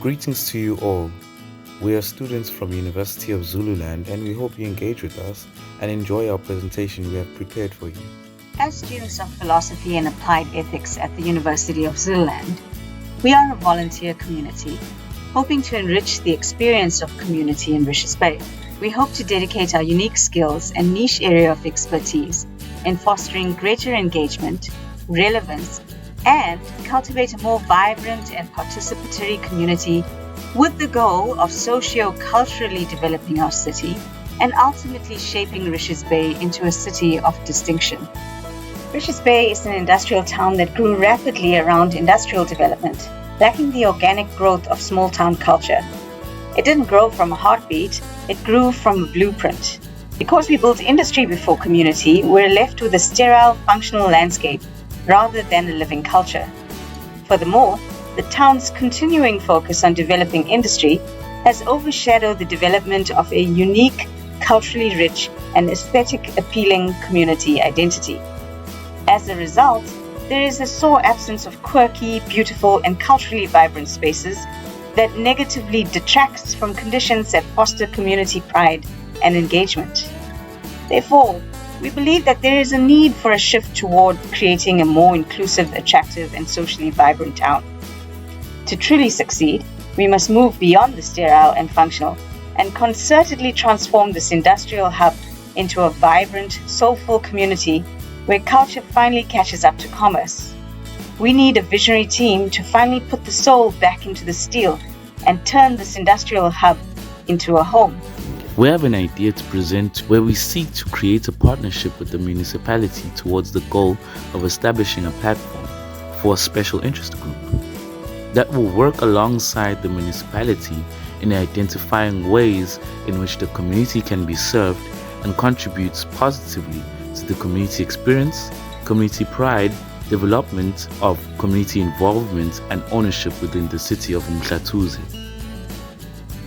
Greetings to you all. We are students from University of Zululand and we hope you engage with us and enjoy our presentation we have prepared for you. As students of philosophy and applied ethics at the University of Zululand, we are a volunteer community hoping to enrich the experience of community in Richards Bay. We hope to dedicate our unique skills and niche area of expertise in fostering greater engagement, relevance, and cultivate a more vibrant and participatory community with the goal of socio-culturally developing our city and ultimately shaping Richards Bay into a city of distinction. Richards Bay is an industrial town that grew rapidly around industrial development, lacking the organic growth of small town culture. It didn't grow from a heartbeat, it grew from a blueprint. Because we built industry before community, we're left with a sterile, functional landscape rather than a living culture. Furthermore, the town's continuing focus on developing industry has overshadowed the development of a unique, culturally rich, and aesthetic appealing community identity. As a result, there is a sore absence of quirky, beautiful, and culturally vibrant spaces that negatively detracts from conditions that foster community pride and engagement. Therefore, we believe that there is a need for a shift toward creating a more inclusive, attractive, and socially vibrant town. To truly succeed, we must move beyond the sterile and functional and concertedly transform this industrial hub into a vibrant, soulful community where culture finally catches up to commerce. We need a visionary team to finally put the soul back into the steel and turn this industrial hub into a home. We have an idea to present where we seek to create a partnership with the municipality towards the goal of establishing a platform for a special interest group that will work alongside the municipality in identifying ways in which the community can be served and contributes positively to the community experience, community pride, development of community involvement and ownership within the city of Mhlatuze.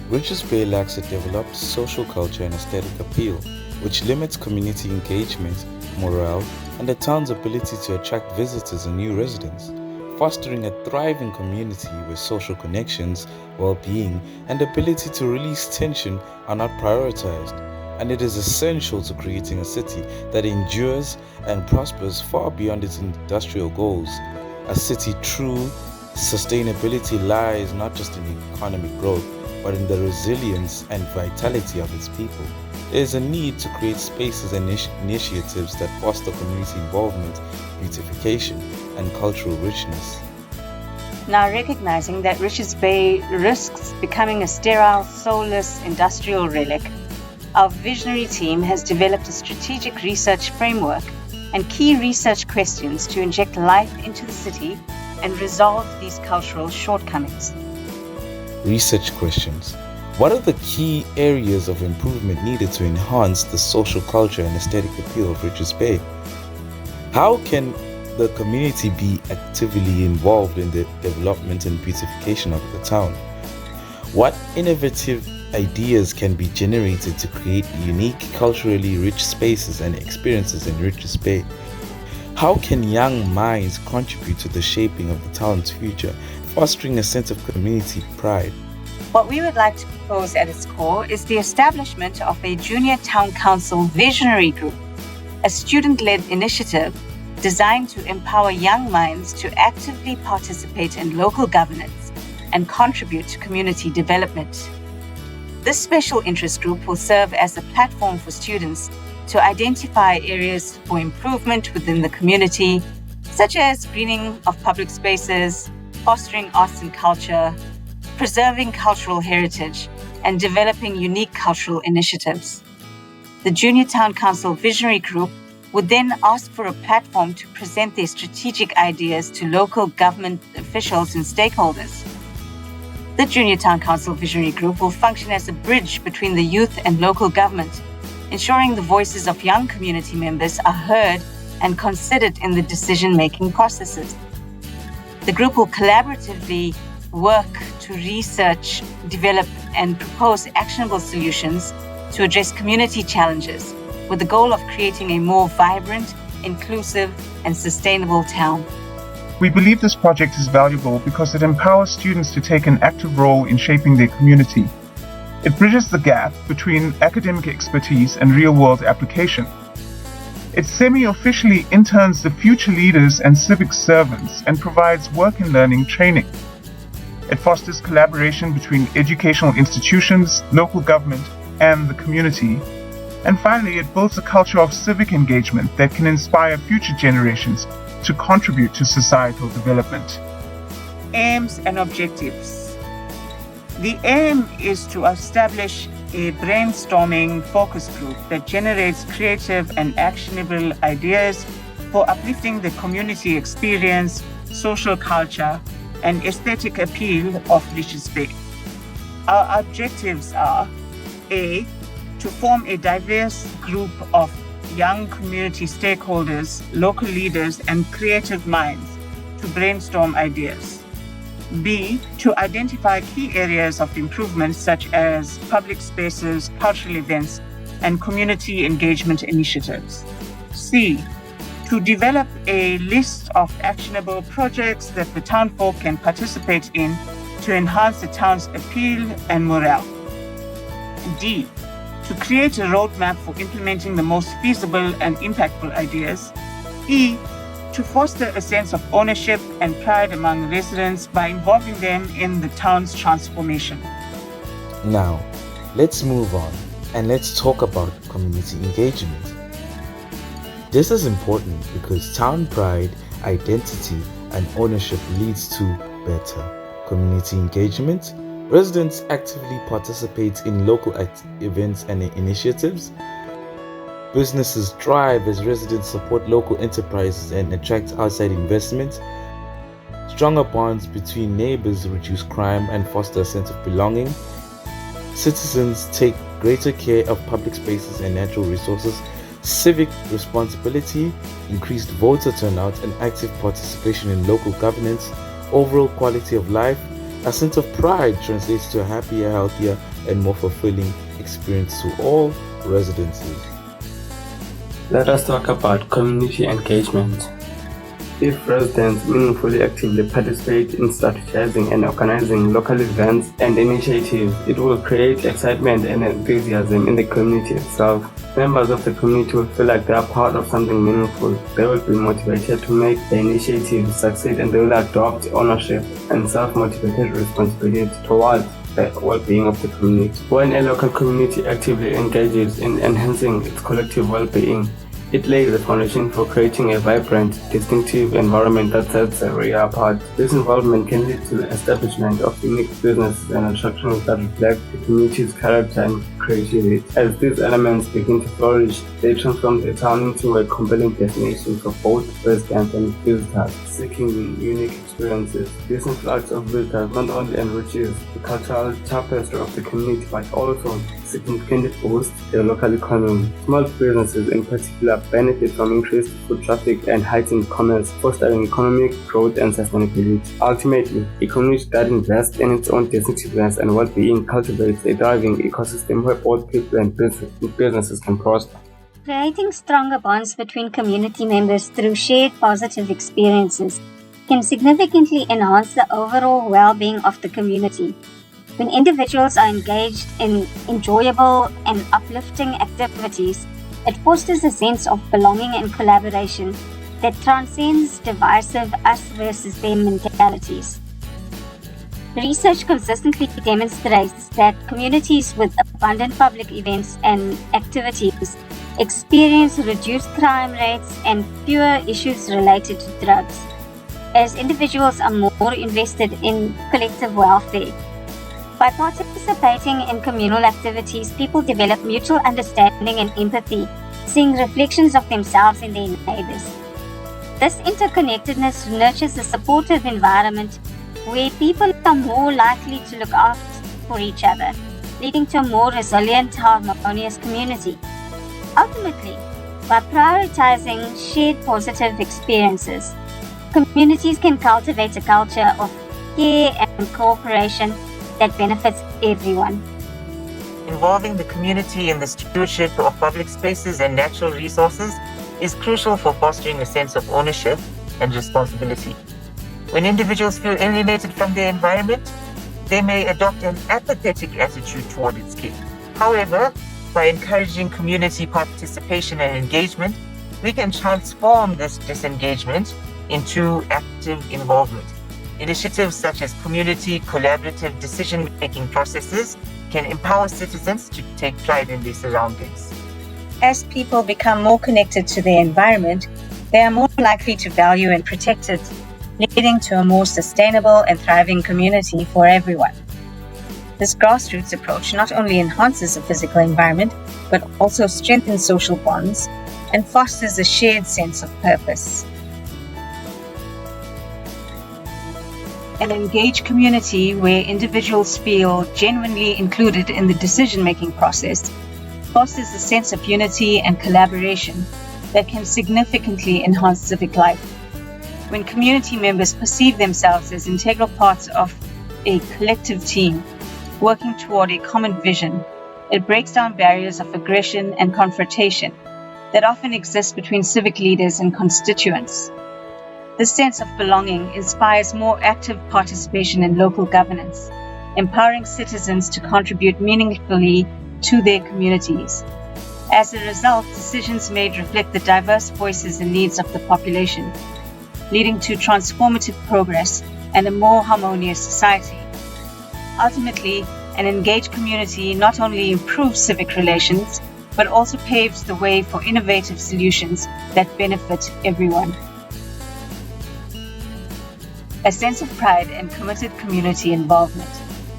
Richards Bay lacks a developed social culture and aesthetic appeal, which limits community engagement, morale, and the town's ability to attract visitors and new residents. Fostering a thriving community where social connections, well-being, and ability to release tension are not prioritized, and it is essential to creating a city that endures and prospers far beyond its industrial goals. A city true sustainability lies not just in economic growth, but in the resilience and vitality of its people. There is a need to create spaces and initiatives that foster community involvement, beautification, and cultural richness. Now, recognizing that Richards Bay risks becoming a sterile, soulless industrial relic, our visionary team has developed a strategic research framework and key research questions to inject life into the city and resolve these cultural shortcomings. Research questions. What are the key areas of improvement needed to enhance the social culture and aesthetic appeal of Richards Bay? How can the community be actively involved in the development and beautification of the town? What innovative ideas can be generated to create unique, culturally rich spaces and experiences in Richards Bay? How can young minds contribute to the shaping of the town's future, fostering a sense of community pride? What we would like to propose at its core is the establishment of a Junior Town Council Visionary Group, a student-led initiative designed to empower young minds to actively participate in local governance and contribute to community development. This special interest group will serve as a platform for students to identify areas for improvement within the community, such as greening of public spaces, fostering arts and culture, preserving cultural heritage, and developing unique cultural initiatives. The Junior Town Council Visionary Group would then ask for a platform to present their strategic ideas to local government officials and stakeholders. The Junior Town Council Visionary Group will function as a bridge between the youth and local government, ensuring the voices of young community members are heard and considered in the decision-making processes. The group will collaboratively work to research, develop, and propose actionable solutions to address community challenges with the goal of creating a more vibrant, inclusive, and sustainable town. We believe this project is valuable because it empowers students to take an active role in shaping their community. It bridges the gap between academic expertise and real-world application. It semi-officially interns the future leaders and civic servants and provides work and learning training. It fosters collaboration between educational institutions, local government, and the community. And finally, it builds a culture of civic engagement that can inspire future generations to contribute to societal development. Aims and objectives. The aim is to establish a brainstorming focus group that generates creative and actionable ideas for uplifting the community experience, social culture, and aesthetic appeal of Richards Bay. Our objectives are: A, to form a diverse group of young community stakeholders, local leaders, and creative minds to brainstorm ideas. B, to identify key areas of improvement such as public spaces, cultural events, and community engagement initiatives. C, to develop a list of actionable projects that the townfolk can participate in to enhance the town's appeal and morale. D, to create a roadmap for implementing the most feasible and impactful ideas. E, to foster a sense of ownership and pride among residents by involving them in the town's transformation. Now, let's move on and let's talk about community engagement. This is important because town pride, identity, and ownership leads to better community engagement. Residents actively participate in local events and initiatives. Businesses thrive as residents support local enterprises and attract outside investment. Stronger bonds between neighbors reduce crime and foster a sense of belonging. Citizens take greater care of public spaces and natural resources. Civic responsibility, increased voter turnout, and active participation in local governance. Overall quality of life, a sense of pride translates to a happier, healthier, and more fulfilling experience to all residents. Let us talk about community engagement. If residents meaningfully actively participate in strategizing and organizing local events and initiatives, it will create excitement and enthusiasm in the community itself. Members of the community will feel like they are part of something meaningful. They will be motivated to make the initiative succeed, and they will adopt ownership and self-motivated responsibility towards the well-being of the community. When a local community actively engages in enhancing its collective well-being, it lays the foundation for creating a vibrant, distinctive environment that sets the area apart. This involvement can lead to the establishment of unique businesses and attractions that reflect the community's character and creativity. As these elements begin to flourish, they transform the town into a compelling destination for both residents and visitors seeking unique experiences. This influx of visitors not only enriches the cultural tapestry of the community, but also significantly boosts the local economy. Small businesses in particular benefit from increased foot traffic and heightened commerce, fostering economic growth and sustainability. Ultimately, a community that invests in its own distinctiveness and well-being cultivates a thriving ecosystem where both people and businesses can prosper. Creating stronger bonds between community members through shared positive experiences can significantly enhance the overall well-being of the community. When individuals are engaged in enjoyable and uplifting activities, it fosters a sense of belonging and collaboration that transcends divisive us versus them mentalities. Research consistently demonstrates that communities with abundant public events and activities experience reduced crime rates and fewer issues related to drugs, as individuals are more invested in collective welfare. By participating in communal activities, people develop mutual understanding and empathy, seeing reflections of themselves in their neighbors. This interconnectedness nurtures a supportive environment where people are more likely to look out for each other, leading to a more resilient, harmonious community. Ultimately, by prioritizing shared positive experiences, communities can cultivate a culture of care and cooperation that benefits everyone. Involving the community in the stewardship of public spaces and natural resources is crucial for fostering a sense of ownership and responsibility. When individuals feel alienated from their environment, they may adopt an apathetic attitude toward its care. However, by encouraging community participation and engagement, we can transform this disengagement into active involvement. Initiatives such as community collaborative decision-making processes can empower citizens to take pride in their surroundings. As people become more connected to their environment, they are more likely to value and protect it, leading to a more sustainable and thriving community for everyone. This grassroots approach not only enhances the physical environment, but also strengthens social bonds and fosters a shared sense of purpose. An engaged community where individuals feel genuinely included in the decision-making process fosters a sense of unity and collaboration that can significantly enhance civic life. When community members perceive themselves as integral parts of a collective team working toward a common vision, it breaks down barriers of aggression and confrontation that often exist between civic leaders and constituents. This sense of belonging inspires more active participation in local governance, empowering citizens to contribute meaningfully to their communities. As a result, decisions made reflect the diverse voices and needs of the population, leading to transformative progress and a more harmonious society. Ultimately, an engaged community not only improves civic relations, but also paves the way for innovative solutions that benefit everyone. A sense of pride and committed community involvement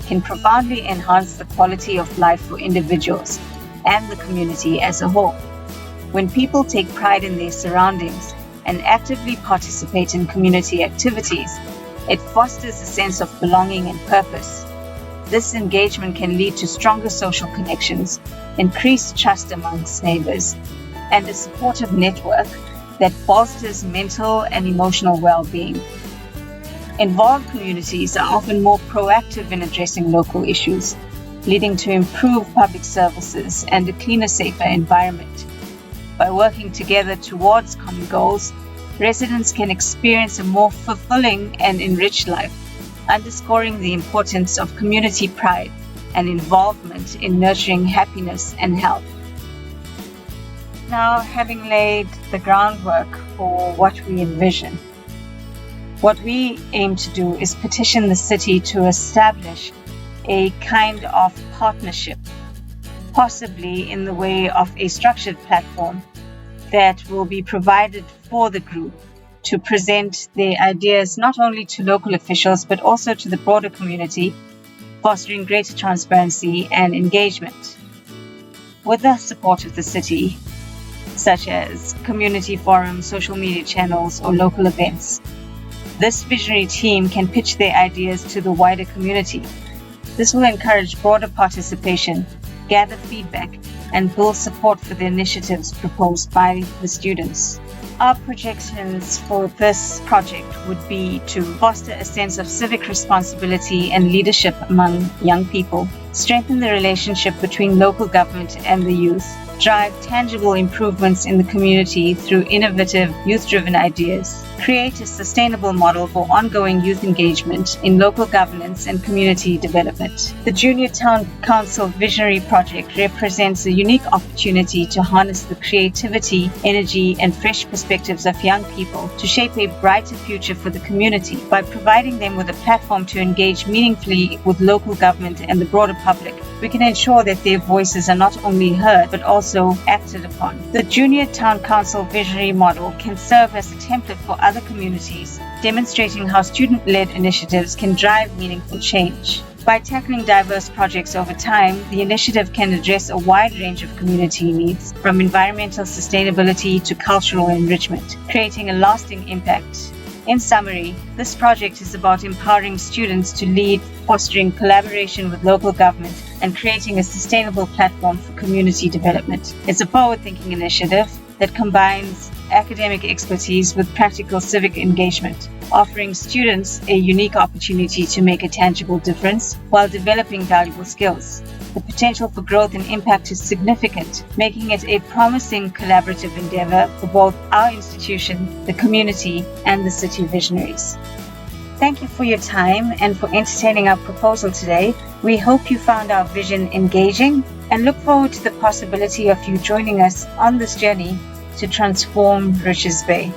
can profoundly enhance the quality of life for individuals and the community as a whole. When people take pride in their surroundings and actively participate in community activities, it fosters a sense of belonging and purpose. This engagement can lead to stronger social connections, increased trust amongst neighbors, and a supportive network that fosters mental and emotional well-being. Involved communities are often more proactive in addressing local issues, leading to improved public services and a cleaner, safer environment. By working together towards common goals, residents can experience a more fulfilling and enriched life, underscoring the importance of community pride and involvement in nurturing happiness and health. Now, having laid the groundwork for what we envision, what we aim to do is petition the city to establish a kind of partnership, possibly in the way of a structured platform that will be provided for the group to present their ideas not only to local officials but also to the broader community, fostering greater transparency and engagement. With the support of the city, such as community forums, social media channels, or local events, this visionary team can pitch their ideas to the wider community. This will encourage broader participation, gather feedback, and build support for the initiatives proposed by the students. Our projections for this project would be to foster a sense of civic responsibility and leadership among young people, strengthen the relationship between local government and the youth, drive tangible improvements in the community through innovative youth-driven ideas, create a sustainable model for ongoing youth engagement in local governance and community development. The Junior Town Council Visionary Project represents a unique opportunity to harness the creativity, energy, and fresh perspectives of young people to shape a brighter future for the community by providing them with a platform to engage meaningfully with local government and the broader public. We can ensure that their voices are not only heard but also acted upon. The Junior Town Council Visionary Model can serve as a template for other communities, demonstrating how student-led initiatives can drive meaningful change. By tackling diverse projects over time, the initiative can address a wide range of community needs, from environmental sustainability to cultural enrichment, creating a lasting impact. In summary, this project is about empowering students to lead, fostering collaboration with local government, and creating a sustainable platform for community development. It's a forward-thinking initiative that combines academic expertise with practical civic engagement, offering students a unique opportunity to make a tangible difference while developing valuable skills. The potential for growth and impact is significant, making it a promising collaborative endeavor for both our institution, the community, and the city visionaries. Thank you for your time and for entertaining our proposal today. We hope you found our vision engaging and look forward to the possibility of you joining us on this journey to transform Richards Bay.